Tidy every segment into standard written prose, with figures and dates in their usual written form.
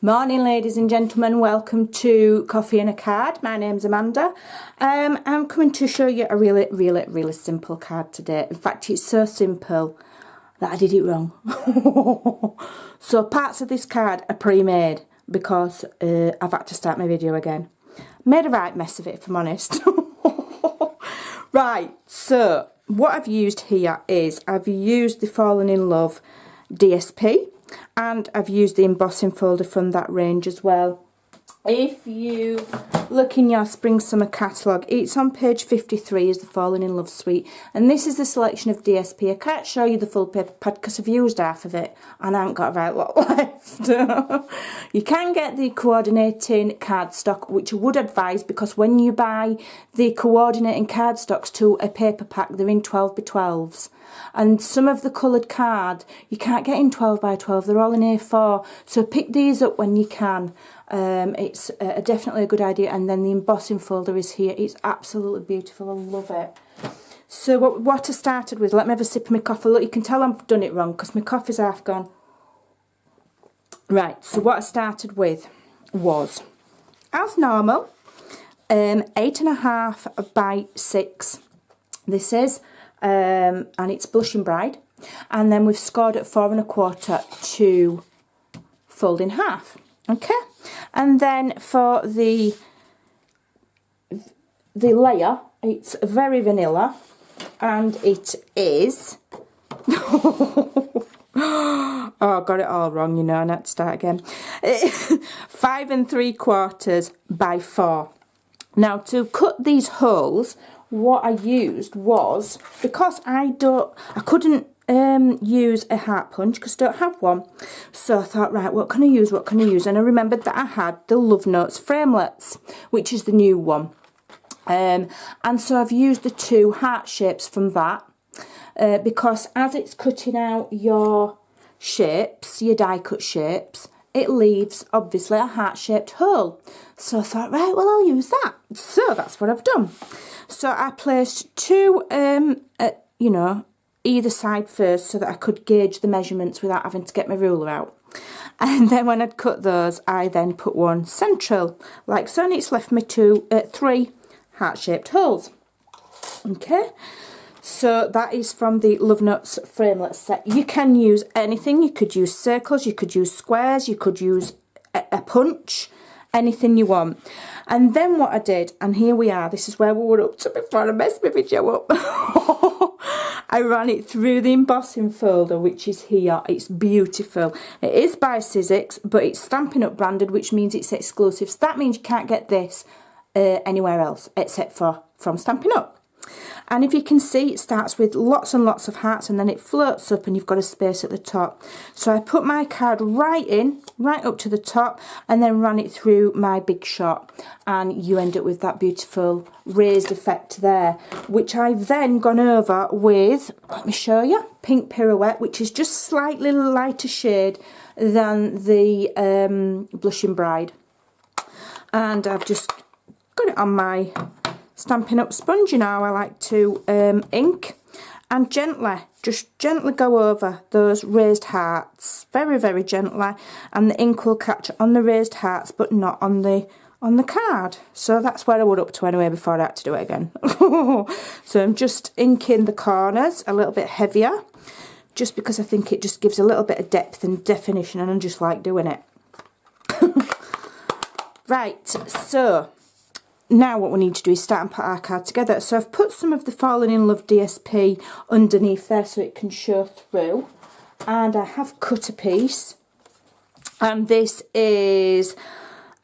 Morning, ladies and gentlemen, welcome to Coffee and a Card. My name's Amanda. I'm coming to show you a really simple card today. In fact, it's so simple that I did it wrong. So parts of this card are pre-made because I've had to start my video again. Made a right mess of it, if I'm honest. Right, so what I've used here is I've used the Fallen in Love DSP. And I've used the embossing folder from that range as well. If you look in your Spring Summer catalogue, it's on page 53 is the Fallen in Love suite. And this is the selection of DSP. I can't show you the full paper pad because I've used half of it and I haven't got a right lot left. You can get the coordinating cardstock, which I would advise because when you buy the coordinating cardstocks to a paper pack, they're in 12x12s. And some of the coloured card you can't get in 12x12, they're all in A4, so pick these up when you can. It's definitely a good idea. And then the embossing folder is here. It's absolutely beautiful, I love it. So what I started with, let me have a sip of my coffee. Look, you can tell I've done it wrong because my coffee's half gone. Right, so what I started with was, as normal, 8.5 by 6 this is. And it's Blushing Bride, and then we've scored at 4 1/4 to fold in half. Okay, and then for the layer, it's very vanilla, and it is oh, got it all wrong, you know, and I had to start again. 5 3/4 by 4. Now to cut these holes, what I used was, because I couldn't use a heart punch because I don't have one, so I thought, right, what can I use, and I remembered that I had the Love Notes framelets, which is the new one, and so I've used the 2 heart shapes from that, because as it's cutting out your shapes, your die cut shapes, it leaves obviously a heart-shaped hole. So I thought, right, well, I'll use that. So that's what I've done. So I placed 2, you know, either side first so that I could gauge the measurements without having to get my ruler out. And then when I'd cut those, I then put one central, like so, and it's left me 3 heart-shaped holes. Okay. So that is from the Love Notes framelit set. You can use anything. You could use circles, you could use squares, you could use a punch, anything you want. And then what I did, and here we are, this is where we were up to before I messed my video up. I ran it through the embossing folder, which is here. It's beautiful. It is by Sizzix, but it's Stampin Up branded, which means it's exclusive. So that means you can't get this anywhere else except for from Stampin Up. And if you can see, it starts with lots and lots of hearts, and then it floats up and you've got a space at the top. So I put my card right up to the top, and then ran it through my Big Shot, and you end up with that beautiful raised effect there, which I've then gone over with, let me show you, Pink Pirouette, which is just slightly lighter shade than the Blushing Bride. And I've just got it on my Stampin' Up sponge. You know, I like to ink and just gently go over those raised hearts, very gently, and the ink will catch on the raised hearts but not on the card. So that's where I would up to anyway before I had to do it again. So I'm just inking the corners a little bit heavier, just because I think it just gives a little bit of depth and definition, and I just like doing it. Right, so now what we need to do is start and put our card together. So I've put some of the Fallen in Love DSP underneath there so it can show through. And I have cut a piece. And this is,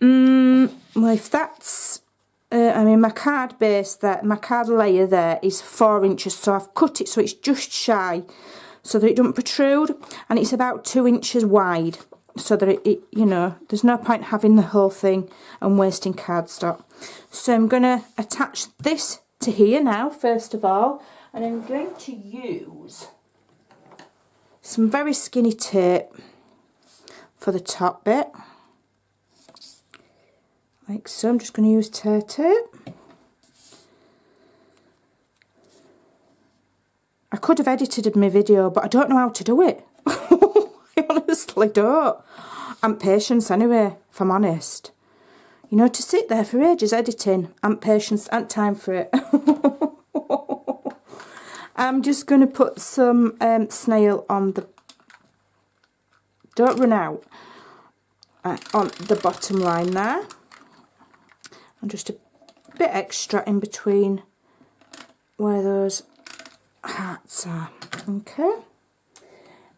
well, if that's, I mean, my card base there, my card layer there is 4 inches. So I've cut it so it's just shy so that it doesn't protrude. And it's about 2 inches wide, so that it, you know, there's no point having the whole thing and wasting cardstock. So I'm going to attach this to here now, first of all, and I'm going to use some very skinny tape for the top bit, like so. I'm just going to use tear tape. I could have edited my video, but I don't know how to do it. I honestly don't. And patience anyway, if I'm honest. You know, to sit there for ages editing, and patience, and time for it. I'm just going to put some snail on the, don't run out, on the bottom line there. And just a bit extra in between where those hearts are. Okay.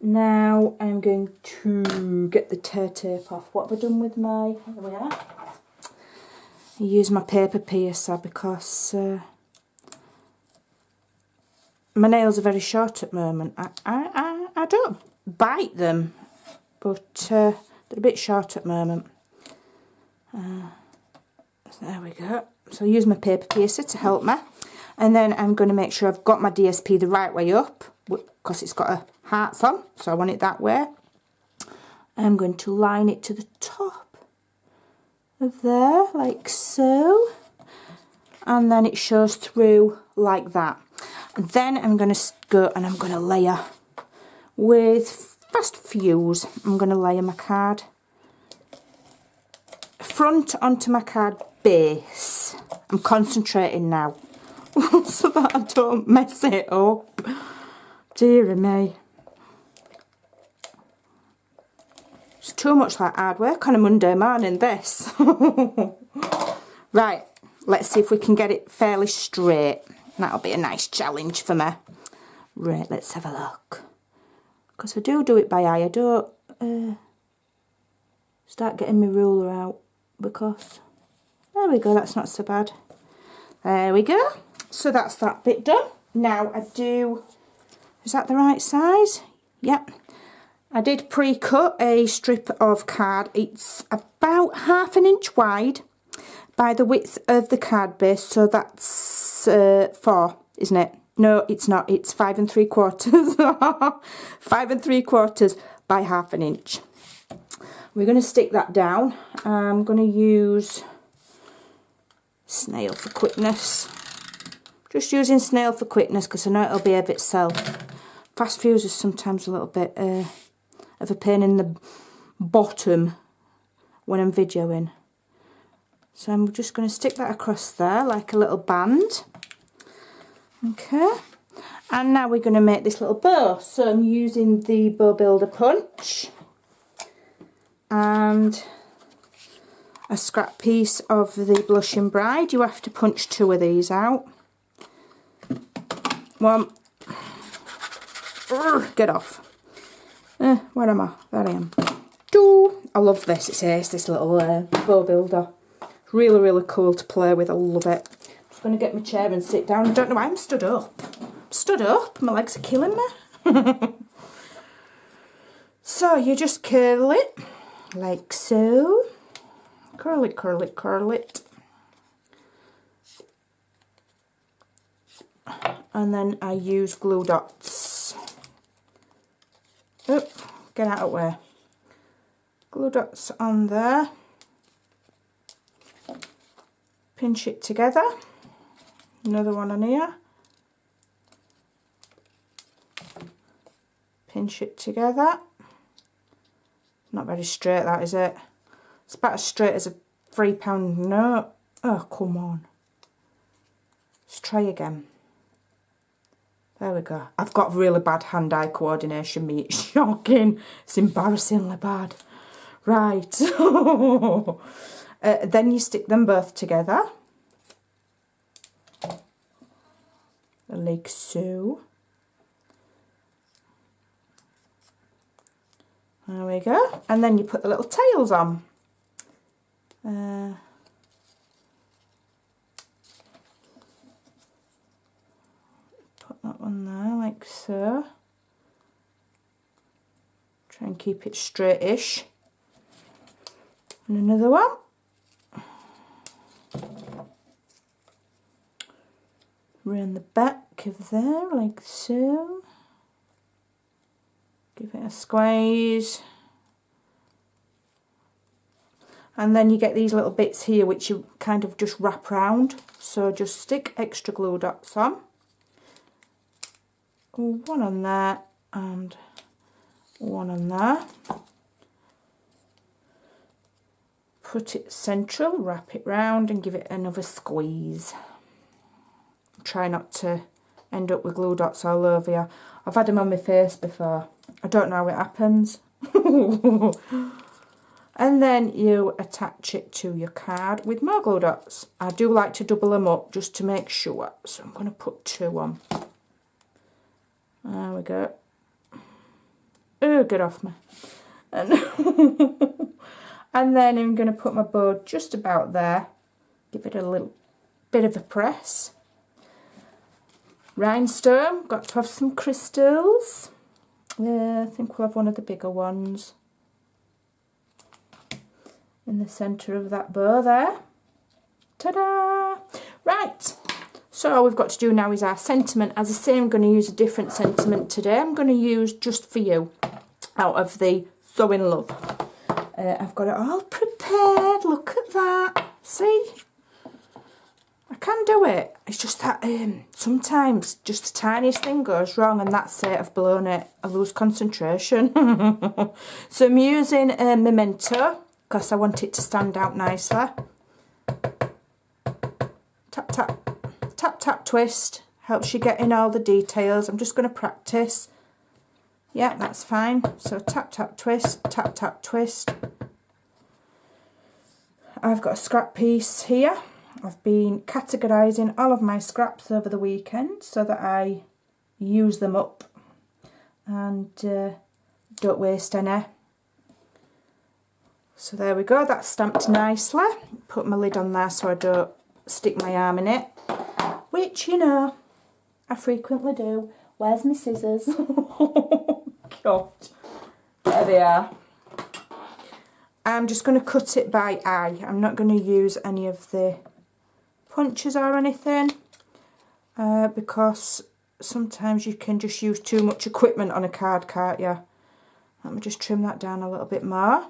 Now I'm going to get the tear tape off. What have I done with my, here we are. I use my paper piercer because my nails are very short at the moment. I don't bite them, but they're a bit short at the moment. So there we go. So I use my paper piercer to help me. And then I'm going to make sure I've got my DSP the right way up, because it's got a hearts on, so I want it that way. I'm going to line it to the top of there, like so. And then it shows through like that. And then I'm going to go and I'm going to layer with Fast Fuse. I'm going to layer my card front onto my card base. I'm concentrating now so that I don't mess it up. Dear me. It's too much like hard work on a Monday morning, this. Right, let's see if we can get it fairly straight. That'll be a nice challenge for me. Right, let's have a look. Because I do it by eye. I don't start getting my ruler out, because there we go, that's not so bad. There we go. So that's that bit done. Now I do, is that the right size? Yep. I did pre-cut a strip of card. It's about 1/2 inch wide by the width of the card base, so that's 4, isn't it? No, it's not. It's 5 3/4. 5 3/4 by 1/2 inch. We're going to stick that down. I'm going to use snail for quickness. Just using snail for quickness because I know it'll behave itself. Fast Fuse is sometimes a little bit of a pain in the bottom when I'm videoing. So I'm just going to stick that across there like a little band. Okay. And now we're going to make this little bow. So I'm using the Bow Builder punch and a scrap piece of the Blushing Bride. You have to punch 2 of these out. One. Get off. Where am I? There I am. 2. I love this. It's ace, this little bow builder. It's really, really cool to play with. I love it. I'm just going to get my chair and sit down. I don't know why I'm stood up. I'm stood up. My legs are killing me. So you just curl it like so. Curl it, curl it, curl it. And then I use glue dots. Oh, get out of the way. Glue dots on there. Pinch it together. Another one on here. Pinch it together. Not very straight, that, is it? It's about as straight as a £3 note. Oh, come on. Let's try again. There we go. I've got really bad hand-eye coordination, me. It's shocking. It's embarrassingly bad. Right. Then you stick them both together. Like so. There we go. And then you put the little tails on. Put that one there like so. Try and keep it straightish. And another one. Round the back of there like so. Give it a squeeze. And then you get these little bits here which you kind of just wrap round. So just stick extra glue dots on. One on there and one on there. put it central, wrap it round and give it another squeeze. Try not to end up with glue dots all over you. I've had them on my face before. I don't know how it happens. And then you attach it to your card with more glue dots. I do like to double them up just to make sure. So I'm going to put 2 on. There we go. Oh, get off me. And, and then I'm going to put my bow just about there. Give it a little bit of a press. Rhinestone, got to have some crystals. Yeah, I think we'll have one of the bigger ones in the centre of that bow there. Ta-da! Right, so all we've got to do now is our sentiment. As I say, I'm going to use a different sentiment today. I'm going to use Just For You out of the So In Love. I've got it all prepared. Look at that. See? I can do it. It's just that sometimes just the tiniest thing goes wrong and that's it. I've blown it. I lose concentration. So I'm using Memento because I want it to stand out nicely. Tap, tap, tap, tap, twist. Helps you get in all the details. I'm just going to practice. Yeah, that's fine. So tap, tap, twist, tap, tap, twist. I've got a scrap piece here. I've been categorising all of my scraps over the weekend so that I use them up and don't waste any. So there we go, that's stamped nicely. Put my lid on there so I don't stick my arm in it, which, you know, I frequently do. Where's my scissors? God. There they are. I'm just going to cut it by eye. I'm not going to use any of the punches or anything because sometimes you can just use too much equipment on a card, can't you? Let me just trim that down a little bit more.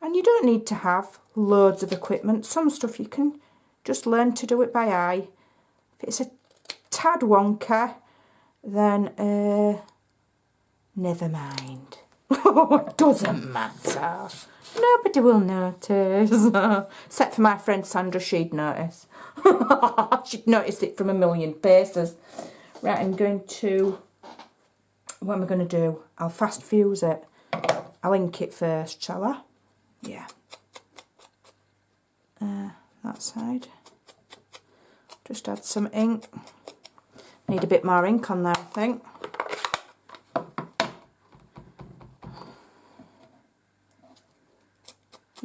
And you don't need to have loads of equipment. Some stuff you can just learn to do it by eye. If it's a tad wonky, then never mind. It doesn't matter. Nobody will notice. Except for my friend Sandra, she'd notice. She'd notice it from a million paces. Right, I'm going to... What am I going to do? I'll fast fuse it. I'll ink it first, shall I? Yeah. That side. Just add some ink. Need a bit more ink on there, I think.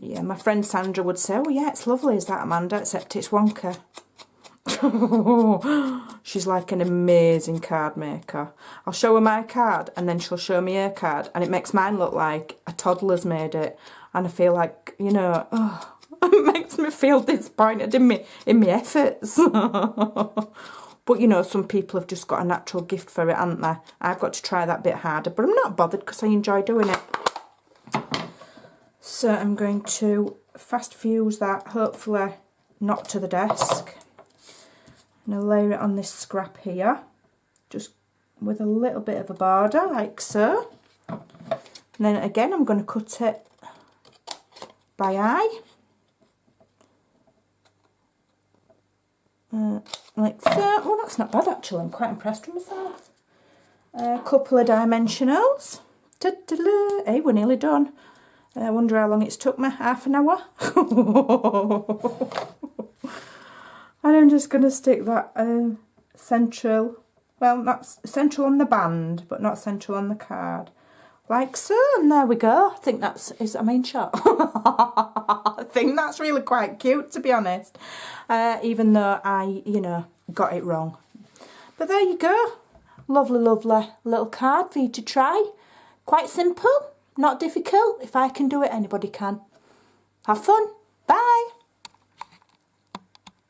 Yeah, my friend Sandra would say, oh yeah, it's lovely, is that, Amanda? Except it's wonky. She's like an amazing card maker. I'll show her my card and then she'll show me her card and it makes mine look like a toddler's made it. And I feel like, you know, oh, it makes me feel disappointed in me efforts. But, you know, some people have just got a natural gift for it, haven't they? I've got to try that bit harder, but I'm not bothered because I enjoy doing it. So I'm going to fast fuse that, hopefully not to the desk. I'm going to layer it on this scrap here, just with a little bit of a border, like so. And then again, I'm going to cut it by eye. Like so. Oh, that's not bad actually. I'm quite impressed with myself. A couple of dimensionals. Ta-da-da. Hey, we're nearly done. I wonder how long it's took me. Half an hour. And I'm just going to stick that central, well, not central on the band, but not central on the card. Like so, and there we go. I think that's, is that a main shot? I think that's really quite cute, to be honest. Even though I, you know, got it wrong. But there you go. Lovely, lovely little card for you to try. Quite simple, not difficult. If I can do it, anybody can. Have fun. Bye.